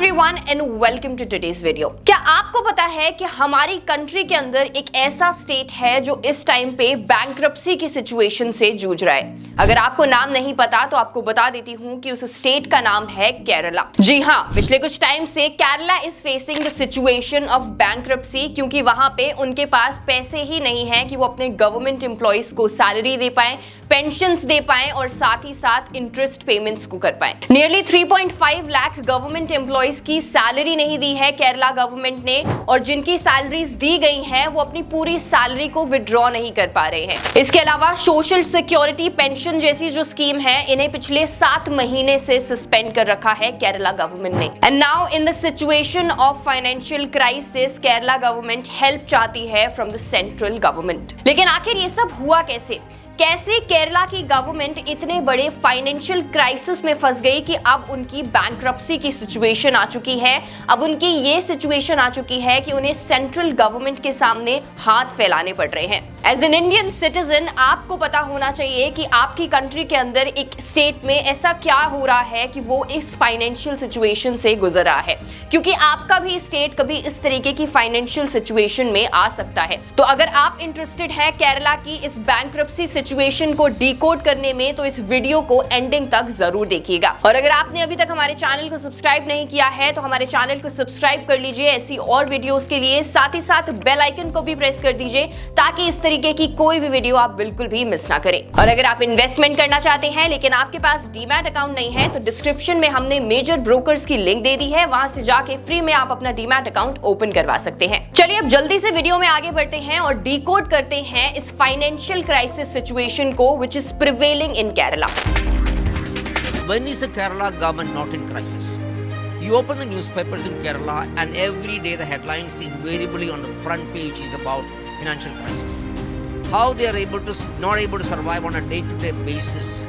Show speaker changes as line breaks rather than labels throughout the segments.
Everyone and welcome to today's video. क्या आपको पता है कि हमारी कंट्री के अंदर एक ऐसा स्टेट है जो इस टाइम पे बैंक्रप्सी की सिचुएशन से जूझ रहा है? अगर आपको नाम नहीं पता तो आपको बता देती हूँ कि उस स्टेट का नाम है केरला। जी हाँ, पिछले कुछ टाइम से Kerala is facing the situation of bankruptcy, क्योंकि वहां पे उनके पास पैसे ही नहीं है कि वो अपने गवर्नमेंट एम्प्लॉइज को सैलरी दे पाए, पेंशंस दे पाए और साथ ही साथ इंटरेस्ट पेमेंट्स को कर पाए। नियरली 3.5 लाख गवर्नमेंट एम्प्लॉइज की सैलरी नहीं दी है केरला गवर्नमेंट ने, और जिनकी सैलरीज दी गई हैं वो अपनी पूरी सैलरी को विड्रॉ नहीं कर पा रहे हैं। इसके अलावा सोशल सिक्योरिटी पेंशन जैसी जो स्कीम है, इन्हें पिछले 7 महीने से सस्पेंड कर रखा है केरला गवर्नमेंट ने। And now in the situation of financial crisis, Kerala government help चाहती है फ्रॉम द सेंट्रल गवर्नमेंट। लेकिन आखिर ये सब हुआ कैसे? कैसे केरला की गवर्नमेंट इतने बड़े फाइनेंशियल क्राइसिस में फंस गई कि अब उनकी बैंक्रप्सी की सिचुएशन आ चुकी है। अब उनकी ये सिचुएशन आ चुकी है कि उन्हें सेंट्रल गवर्नमेंट के सामने हाथ फैलाने पड़ रहे हैं। एज एन इंडियन सिटीजन आपको पता होना चाहिए कि आपकी कंट्री के अंदर एक स्टेट में ऐसा क्या हो रहा है कि वो इस फाइनेंशियल सिचुएशन से गुजर रहा है, क्योंकि आपका भी स्टेट कभी इस तरीके की फाइनेंशियल सिचुएशन में आ सकता है। तो अगर आप इंटरेस्टेड है केरला की इस बैंक्रप्सी सिचुएशन को डिकोड करने में, तो इस वीडियो को एंडिंग तक जरूर देखिएगा। और अगर आपने अभी तक हमारे चैनल को सब्सक्राइब नहीं किया है तो हमारे चैनल को सब्सक्राइब कर लीजिए ऐसी और वीडियोस के लिए। साथ ही साथ बेल आइकन को भी प्रेस कर दीजिए ताकि इस तरीके की कोई भी वीडियो आप बिल्कुल भी मिस ना करें। और अगर आप इन्वेस्टमेंट करना चाहते हैं लेकिन आपके पास डीमैट अकाउंट नहीं है, तो डिस्क्रिप्शन में हमने मेजर ब्रोकर्स की लिंक दे दी है, वहां से जाके फ्री में आप अपना डीमैट अकाउंट ओपन करवा सकते हैं। चलिए अब जल्दी से वीडियो में आगे बढ़ते हैं और डिकोड करते हैं इस फाइनेंशियल क्राइसिस सिचुएशन को which is prevailing in Kerala.
When is the Kerala government not in crisis? You open the newspapers in Kerala and every day the headlines invariably on the front page is about financial crisis. How they are not able to survive on a day-to-day basis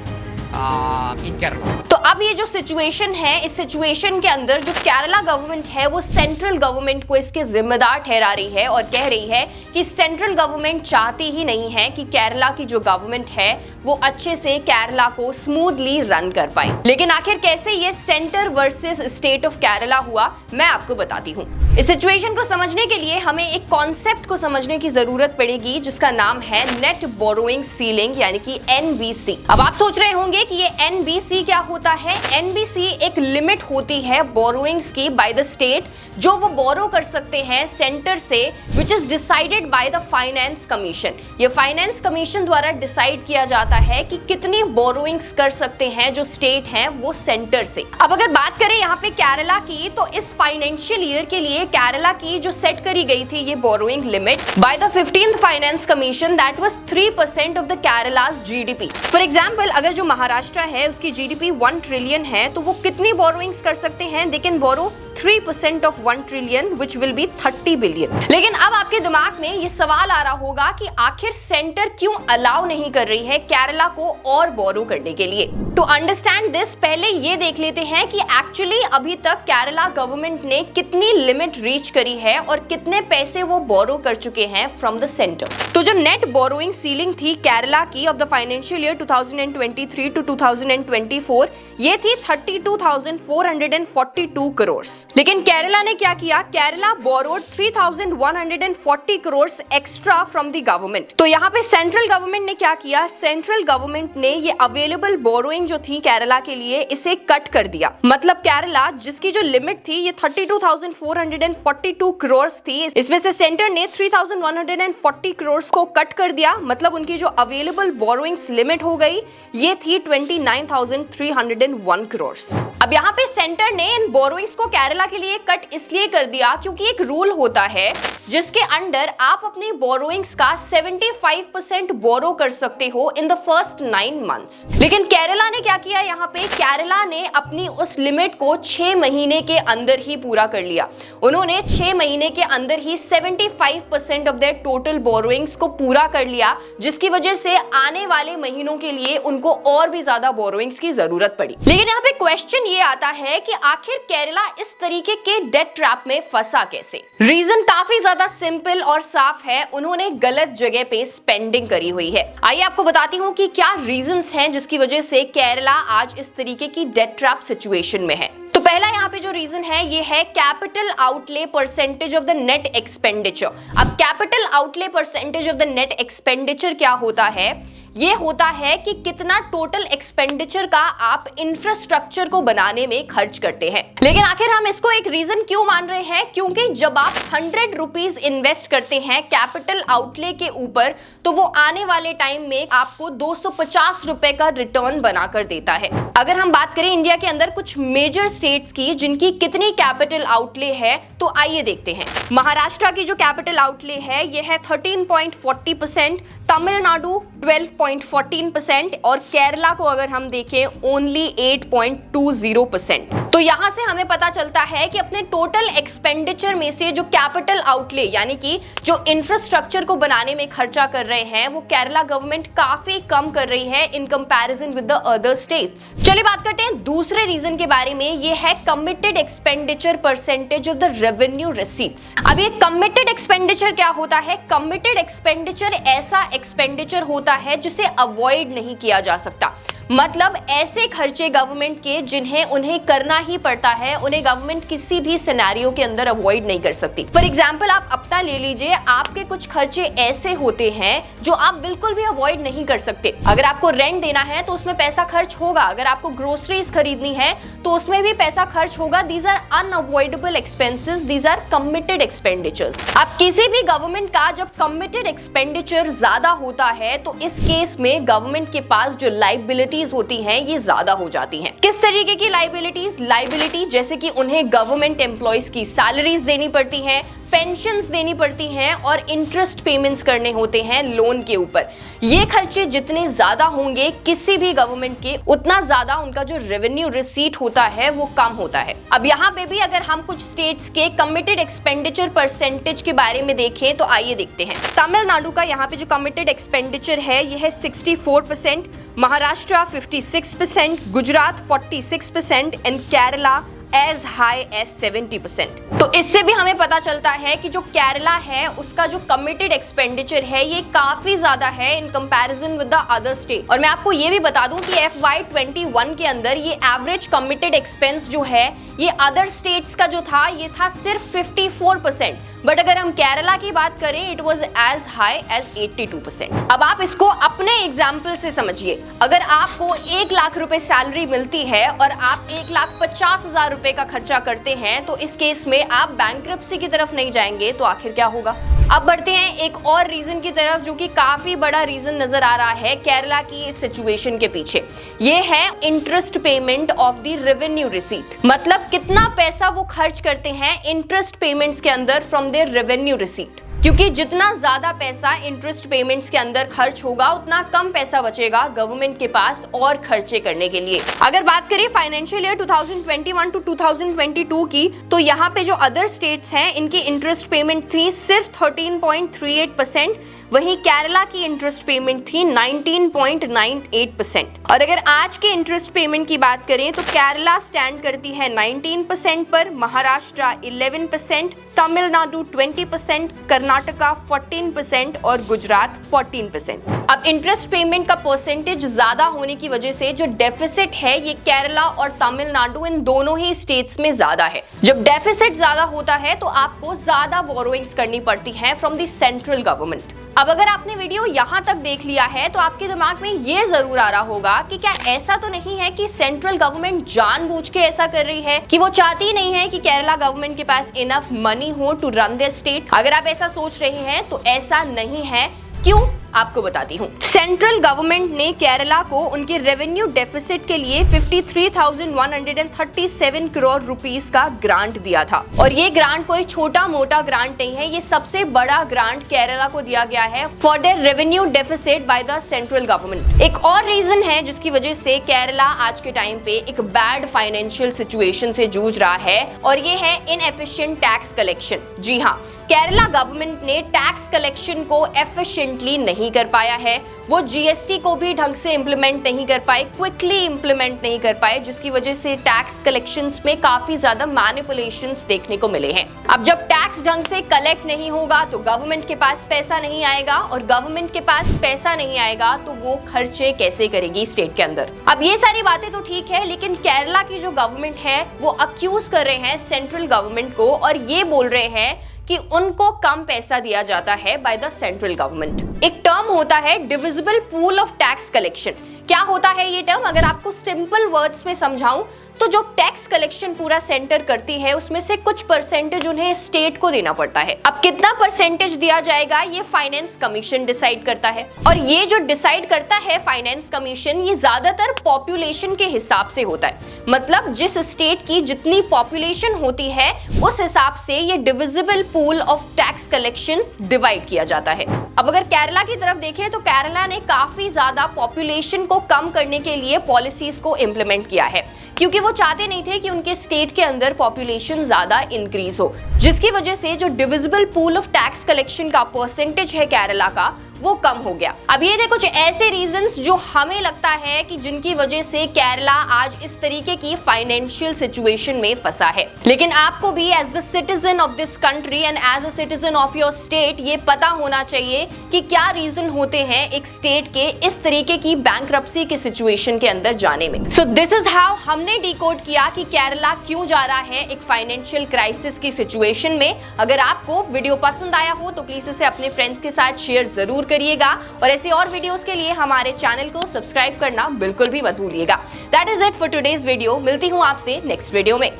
in Kerala.
तो अब ये जो situation है, इस situation के अंदर जो Kerala government है वो सेंट्रल गवर्नमेंट को इसके जिम्मेदार ठहरा रही है और कह रही है कि सेंट्रल गवर्नमेंट चाहती ही नहीं है कि केरला की जो गवर्नमेंट है वो अच्छे से केरला को स्मूथली रन कर पाए। लेकिन आखिर कैसे ये centre versus state of Kerala हुआ, मैं आपको बताती हूँ। इस सिचुएशन को समझने के लिए हमें एक कॉन्सेप्ट को समझने की जरूरत पड़ेगी जिसका नाम है नेट बोरोइंग सीलिंग यानी कि एनबीसी। अब आप सोच रहे होंगे कि ये एनबीसी क्या होता है। एनबीसी एक लिमिट होती है बोरोइंग्स की बाय द स्टेट, जो वो बोरो कर सकते हैं सेंटर से, which is decided by the finance commission. ये फाइनेंस कमीशन द्वारा डिसाइड किया जाता है कि कितनी बोरोइंग्स कर सकते हैं जो स्टेट हैं वो सेंटर से। अब अगर बात करें यहाँ पे केरला की, तो इस फाइनेंशियल ईयर के लिए केरला की जो सेट करी गई थी ये borrowing limit by the 15th finance commission, that was 3% of the Kerala's GDP. For example, अगर जो महाराष्ट्र है उसकी जीडीपी 1 ट्रिलियन है, तो वो कितनी बोरोइंग्स कर सकते हैं? They can borrow 3% of 1 trillion which will be 30 billion. लेकिन अब आपके दिमाग में ये सवाल आ रहा होगा कि आखिर सेंटर क्यों अलाउ नहीं कर रही है केरला को और बोरो करने के लिए। टू अंडरस्टैंड दिस, पहले ये देख लेते हैं कि एक्चुअली अभी तक केरला गवर्नमेंट ने कितनी लिमिट रीच करी है और कितने पैसे वो बोरो कर चुके हैं फ्रॉम द सेंटर। तो जो नेट बोरोइंग सीलिंग थी केरला की of the financial year 2023 to 2024, ये थी 32,442 करोड़। लेकिन केरला ने क्या किया? Kerala borrowed 3,140 crore extra from the government. तो यहाँ पे सेंट्रल गवर्नमेंट ने क्या किया? सेंट्रल गवर्नमेंट ने ये अवेलेबल बोरोइंग जो थी केरला के लिए, इसे कट कर दिया। मतलब केरला जिसकी जो लिमिट थी ये 32,442 करोड़ थी, इसमें से सेंटर ने 3,140 करोड़ को कट कर दिया। मतलब उनकी जो अवेलेबल बोरोइंग्स लिमिट हो गई ये थी 29,301 करोड़। अब यहाँ पे सेंटर ने इन बोरोइंग्स को केरला के लिए कट इसलिए कर दिया क्योंकि एक रूल होता है जिसके अंडर आप अपनी बोरोइंग्स का 75% बोरो कर सकते हो इन द फर्स्ट 9 मंथ्स। लेकिन केरला ने क्या किया? यहाँ पे केरला ने अपनी उस लिमिट को 6 महीने के अंदर ही पूरा कर लिया। उन्होंने 6 महीने के अंदर ही 75% ऑफ देयर टोटल बोरोइंग्स को पूरा कर लिया, जिसकी वजह से आने वाले महीनों के लिए उनको और भी ज्यादा बोरोइंग्स की जरूरत पड़ी। लेकिन यहाँ पे क्वेश्चन ये आता है कि आखिर केरला इस तरीके के डेट ट्रैप में फंसा कैसे? रीजन काफी ज्यादा सिंपल और साफ है, उन्होंने गलत जगह पे स्पेंडिंग करी हुई है। आइए आपको बताती हूँ कि क्या रीजंस हैं जिसकी वजह से केरला आज इस तरीके की डेट ट्रैप सिचुएशन में है। तो पहला यहाँ पे जो रीजन है ये है capital outlay percentage of the net expenditure. अब capital outlay percentage of the net expenditure क्या होता है? ये होता है कि कितना टोटल एक्सपेंडिचर का आप इंफ्रास्ट्रक्चर को बनाने में खर्च करते हैं। लेकिन आखिर हम इसको एक रीजन क्यों मान रहे हैं? क्योंकि जब आप 100 रुपीज इन्वेस्ट करते हैं कैपिटल आउटले के ऊपर, तो वो आने वाले टाइम में आपको 250 रुपए का रिटर्न बनाकर देता है। अगर हम बात करें इंडिया के अंदर कुछ मेजर स्टेट्स की जिनकी कितनी कैपिटल आउटले है, तो आइए देखते हैं। महाराष्ट्र की जो कैपिटल आउटले है ये है 13.40%, तमिलनाडु 12.14% और केरला को अगर हम देखें ओनली 8.20%। तो यहां से हमें पता चलता है कि अपने टोटल एक्सपेंडिचर में से जो कैपिटल आउटले यानी कि जो इंफ्रास्ट्रक्चर को बनाने में खर्चा कर रहे हैं वो केरला गवर्नमेंट काफी कम कर रही है in comparison with the other states. चलिए बात करते हैं दूसरे रीजन के बारे में। ये है committed expenditure percentage of the revenue receipts. अब ये कमिटेड एक्सपेंडिचर क्या होता है? कमिटेड एक्सपेंडिचर ऐसा एक्सपेंडिचर होता है जिसे अवॉइड नहीं किया जा सकता। मतलब ऐसे खर्चे गवर्नमेंट के जिन्हें उन्हें करना ही पड़ता है, उन्हें गवर्नमेंट किसी भी सिनेरियो के अंदर अवॉइड नहीं कर सकती। फॉर एग्जांपल आप अपना ले लीजिए, आपके कुछ खर्चे ऐसे होते हैं जो आप बिल्कुल भी अवॉइड नहीं कर सकते। अगर आपको रेंट देना है तो उसमें पैसा खर्च होगा, अगर आपको ग्रोसरीज खरीदनी है तो उसमें भी पैसा खर्च होगा। These are unavoidable expenses, these are committed expenditures. अब किसी भी गवर्नमेंट का जब कमिटेड एक्सपेंडिचर ज्यादा होता है तो इस केस में गवर्नमेंट के पास जो लायबिलिटी होती हैं ये ज्यादा हो जाती हैं। किस तरीके की लायबिलिटी? जैसे कि उन्हें गवर्नमेंट एम्प्लॉइज की सैलरीज देनी पड़ती हैं, पेंशन्स देनी पड़ती हैं और इंटरेस्ट पेमेंट्स करने होते हैं लोन के ऊपर। ये खर्चे जितने ज्यादा होंगे किसी भी गवर्नमेंट के, उतना ज्यादा उनका जो रेवेन्यू रिसीट होता है वो कम होता है। अब यहाँ पे भी अगर हम कुछ स्टेट्स के कमिटेड एक्सपेंडिचर परसेंटेज के बारे में देखें तो आइए देखते हैं। तमिलनाडु का यहाँ पे जो कमिटेड एक्सपेंडिचर है ये है 64%, Maharashtra 56%, Gujarat 46% and Kerala as high as 70%। तो इससे भी हमें पता चलता है कि जो केरला है उसका जो कमिटेड एक्सपेंडिचर है ये काफी ज्यादा है in comparison with the other state. और मैं आपको ये भी बता दूं कि FY21 के अंदर ये एवरेज कमिटेड एक्सपेंस जो है ये अदर स्टेट्स का जो था ये था सिर्फ 54%, बट अगर हम केरला की बात करें it was as high as 82%। अब आप इसको अपने एग्जाम्पल से समझिए। अगर आपको 1 लाख रुपए सैलरी मिलती है और आप 1,50,000 रुपए का खर्चा करते हैं तो इस केस में आप बैंक्रप्सी की तरफ नहीं जाएंगे तो आखिर क्या होगा? अब बढ़ते हैं एक और रीजन की तरफ जो कि काफी बड़ा रीजन नजर आ रहा है केरला की इस सिचुएशन के पीछे। ये है interest payment of the revenue receipt. मतलब कितना पैसा वो खर्च करते हैं इंटरेस्ट पेमेंट्स के अंदर फ्रॉम देयर रेवेन्यू रिसीट। क्योंकि जितना ज्यादा पैसा इंटरेस्ट पेमेंट्स के अंदर खर्च होगा उतना कम पैसा बचेगा गवर्नमेंट के पास और खर्चे करने के लिए। अगर बात करें फाइनेंशियल ईयर 2021 टू 2022 की, तो यहाँ पे जो अदर स्टेट्स हैं इनकी इंटरेस्ट पेमेंट थी सिर्फ 13.38%, वहीं केरला की इंटरेस्ट पेमेंट थी 19.98%। और अगर आज के इंटरेस्ट पेमेंट की बात करें तो केरला स्टैंड करती है 19% पर, महाराष्ट्र 11%, तमिलनाडु 20%, कर्नाटका 14% और गुजरात 14%। अब इंटरेस्ट पेमेंट का परसेंटेज ज्यादा होने की वजह से जो डेफिसिट है ये केरला और तमिलनाडु इन दोनों ही स्टेट्स में ज्यादा है। जब डेफिसिट ज्यादा होता है तो आपको ज्यादा बोरोइंग्स करनी पड़ती है फ्रॉम द सेंट्रल गवर्नमेंट। अब अगर आपने वीडियो यहाँ तक देख लिया है तो आपके दिमाग में ये जरूर आ रहा होगा कि क्या ऐसा तो नहीं है कि सेंट्रल गवर्नमेंट जानबूझ के ऐसा कर रही है कि वो चाहती नहीं है कि केरला गवर्नमेंट के पास इनफ मनी हो टू रन देयर स्टेट। अगर आप ऐसा सोच रहे हैं तो ऐसा नहीं है। क्यों? आपको बताती हूँ। सेंट्रल गवर्नमेंट ने केरला को उनके रेवेन्यू डेफिसिट के लिए 53,137 करोड़ रुपीस का ग्रांट दिया था। और ये ग्रांट कोई छोटा मोटा ग्रांट नहीं है, ये सबसे बड़ा ग्रांट केरला को दिया गया है for their revenue deficit by the central government. एक और रीजन है जिसकी वजह से केरला आज के टाइम पे एक बैड फाइनेंशियल सिचुएशन से जूझ रहा है और ये है इनएफिशिएंट टैक्स कलेक्शन। जी हाँ, केरला गवर्नमेंट ने टैक्स कलेक्शन को एफिशिएंटली नहीं नहीं कर पाया है, वो जीएसटी को भी ढंग से इंप्लीमेंट नहीं कर पाए, क्विकली इंप्लीमेंट नहीं कर पाए, जिसकी वजह से टैक्स कलेक्शंस में काफी ज्यादा मैनिपुलेशंस देखने को मिले हैं। अब जब टैक्स ढंग से कलेक्ट नहीं होगा तो गवर्नमेंट के पास पैसा नहीं आएगा, और गवर्नमेंट के पास पैसा नहीं आएगा तो वो खर्चे कैसे करेगी स्टेट के अंदर। अब ये सारी बातें तो ठीक है, लेकिन केरला की जो गवर्नमेंट है वो अक्यूज कर रहे हैं सेंट्रल गवर्नमेंट को, और ये बोल रहे हैं कि उनको कम पैसा दिया जाता है बाय द सेंट्रल गवर्नमेंट। एक टर्म होता है divisible pool of tax collection. क्या होता है ये टर्म? अगर आपको सिंपल वर्ड्स में समझाऊं तो जो टैक्स कलेक्शन पूरा सेंटर करती है उसमें से कुछ परसेंटेज उन्हें स्टेट को देना पड़ता है। अब कितना परसेंटेज दिया जाएगा ये फाइनेंस कमीशन डिसाइड करता है, और ये जो डिसाइड करता है फाइनेंस कमीशन, ये ज्यादातर पॉपुलेशन के हिसाब से होता है। मतलब जिस स्टेट की जितनी पॉपुलेशन होती है उस हिसाब से ये divisible pool of tax collection divide किया जाता है। अब अगर केरला की तरफ देखें तो केरला ने काफी ज्यादा पॉपुलेशन को कम करने के लिए पॉलिसीज को इंप्लीमेंट किया है, क्योंकि वो चाहते नहीं थे कि उनके स्टेट के अंदर पॉपुलेशन ज्यादा इंक्रीज हो, जिसकी वजह से जो divisible pool of tax collection का परसेंटेज है केरला का वो कम हो गया। अब ये थे कुछ ऐसे रीजंस जो हमें लगता है कि जिनकी वजह से केरला आज इस तरीके की फाइनेंशियल सिचुएशन में फंसा है। लेकिन आपको भी as the citizen of this country and as a citizen of your state ये पता होना चाहिए कि क्या रीजन होते हैं एक स्टेट के इस तरीके की बैंक्रप्सी की सिचुएशन के अंदर जाने में। सो दिस इज हाउ हमने डिकोड किया कि केरला क्यों जा रहा है एक फाइनेंशियल क्राइसिस की सिचुएशन में। अगर आपको वीडियो पसंद आया हो तो प्लीज इसे अपने फ्रेंड्स के साथ शेयर जरूर करिएगा, और ऐसे और वीडियोस के लिए हमारे चैनल को सब्सक्राइब करना बिल्कुल भी मत भूलिएगा। That is it for today's video. मिलती हूँ आपसे नेक्स्ट वीडियो में।